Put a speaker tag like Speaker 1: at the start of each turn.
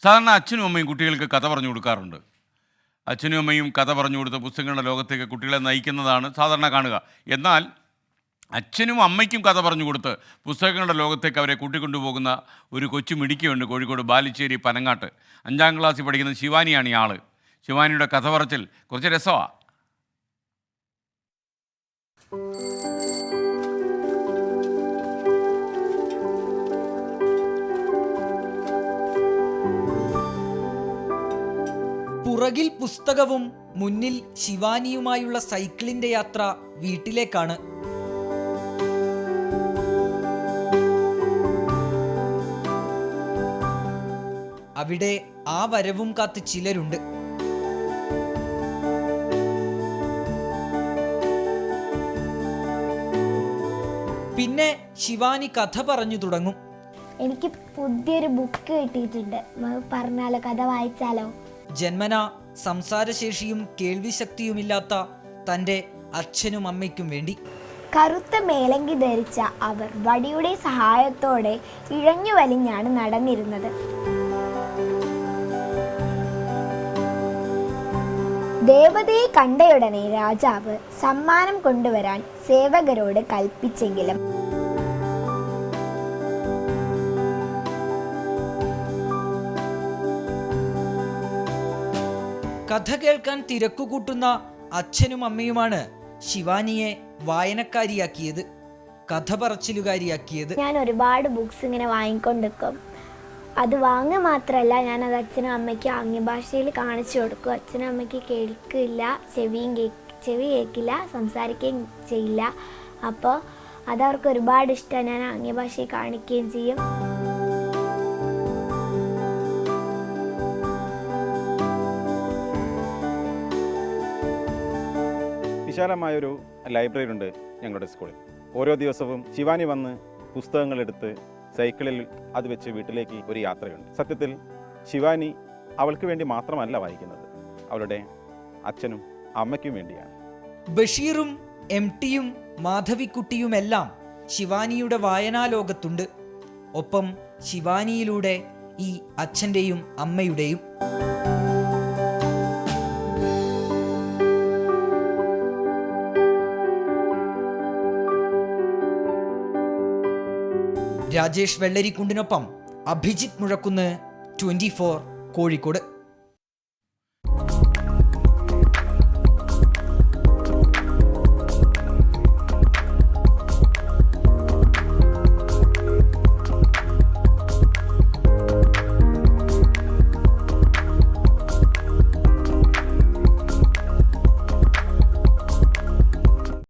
Speaker 1: സാധാരണ അച്ഛനും അമ്മയും കുട്ടികൾക്ക് കഥ പറഞ്ഞു കൊടുക്കാറുണ്ട്. അച്ഛനും അമ്മയും കഥ പറഞ്ഞു കൊടുത്ത പുസ്തകങ്ങളുടെ ലോകത്തേക്ക് കുട്ടികളെ നയിക്കുന്നതാണ് സാധാരണ കാണുക. എന്നാൽ അച്ഛനും അമ്മയ്ക്കും കഥ പറഞ്ഞു കൊടുത്ത് പുസ്തകങ്ങളുടെ ലോകത്തേക്ക് അവരെ കൂട്ടിക്കൊണ്ടുപോകുന്ന ഒരു കൊച്ചു മിടുക്കിയുണ്ട് കോഴിക്കോട് ബാലുശ്ശേരി പനങ്ങാട്ട്. 5ാം ക്ലാസ്സിൽ പഠിക്കുന്ന ശിവാനിയാണ് ഈ ആൾ. ശിവാനിയുടെ കഥ പറച്ചിൽ കുറച്ച് രസമാണ്.
Speaker 2: പുറകിൽ പുസ്തകവും മുന്നിൽ ശിവാനിയുമായുള്ള സൈക്കിളിന്റെ യാത്ര വീട്ടിലേക്കാണ്. അവിടെ ആ വരവും കാത്ത് ചിലരുണ്ട്. പിന്നെ ശിവാനി കഥ പറഞ്ഞു തുടങ്ങും.
Speaker 3: എനിക്ക് പുതിയൊരു ബുക്ക് കിട്ടിയിട്ടുണ്ട്, പറഞ്ഞാലോ? കഥ വായിച്ചാലോ?
Speaker 2: ജന്മന സംസാരശേഷിയും കേൾവിശക്തിയുമില്ലാത്ത തൻ്റെ അച്ഛനും അമ്മയ്ക്കും വേണ്ടി.
Speaker 3: കറുത്ത മേലങ്കി ധരിച്ച അവർ വടിയുടെ സഹായത്തോടെ ഇഴഞ്ഞു വലിഞ്ഞാണ് നടന്നിരുന്നത്. ദേവതയെ കണ്ടയുടനെ രാജാവ് സമ്മാനം കൊണ്ടുവരാൻ സേവകരോട് കൽപ്പിച്ചെങ്കിലും
Speaker 2: കഥ കേൾക്കാൻ തിരക്കുകൂട്ടുന്ന അച്ഛനും അമ്മയുമാണ് ശിവാനിയെ വായനക്കാരിയാക്കിയത്, കഥ പറച്ചിലുകാരിയാക്കിയത്.
Speaker 3: ഞാൻ ഒരുപാട് ബുക്സ് ഇങ്ങനെ വാങ്ങിക്കൊണ്ടിരിക്കും. അത് വാങ്ങുക മാത്രമല്ല, ഞാനത് അച്ഛനും അമ്മയ്ക്കും ആംഗ്യഭാഷയിൽ കാണിച്ചു കൊടുക്കും. അച്ഛനും അമ്മയ്ക്ക് കേൾക്കില്ല, ചെവി കേൾക്കില്ല, സംസാരിക്കുകയും ചെയ്യില്ല. അപ്പോൾ അതവർക്ക് ഒരുപാട് ഇഷ്ടമാണ്. ഞാൻ ആംഗ്യഭാഷയിൽ കാണിക്കുകയും ചെയ്യും.
Speaker 4: വിശാലമായൊരു ലൈബ്രറി ഉണ്ട് ഞങ്ങളുടെ സ്കൂളിൽ. ഓരോ ദിവസവും ശിവാനി വന്ന് പുസ്തകങ്ങളെടുത്ത് സൈക്കിളിൽ അത് വെച്ച് വീട്ടിലേക്ക് ഒരു യാത്രയുണ്ട്. സത്യത്തിൽ ശിവാനി അവൾക്ക് വേണ്ടി മാത്രമല്ല വായിക്കുന്നത്, അവളുടെ അച്ഛനും അമ്മയ്ക്കും വേണ്ടിയാണ്.
Speaker 2: ബഷീറും MTയും മാധവിക്കുട്ടിയുമെല്ലാം ശിവാനിയുടെ വായനാലോകത്തുണ്ട്. ഒപ്പം ശിവാനിയിലൂടെ ഈ അച്ഛൻ്റെയും അമ്മയുടെയും. രാജേഷ് വെള്ളരിക്കുണ്ടിനൊപ്പം അഭിജിത്ത് മുഴക്കുന്ന്, 24 കോഴിക്കോട്.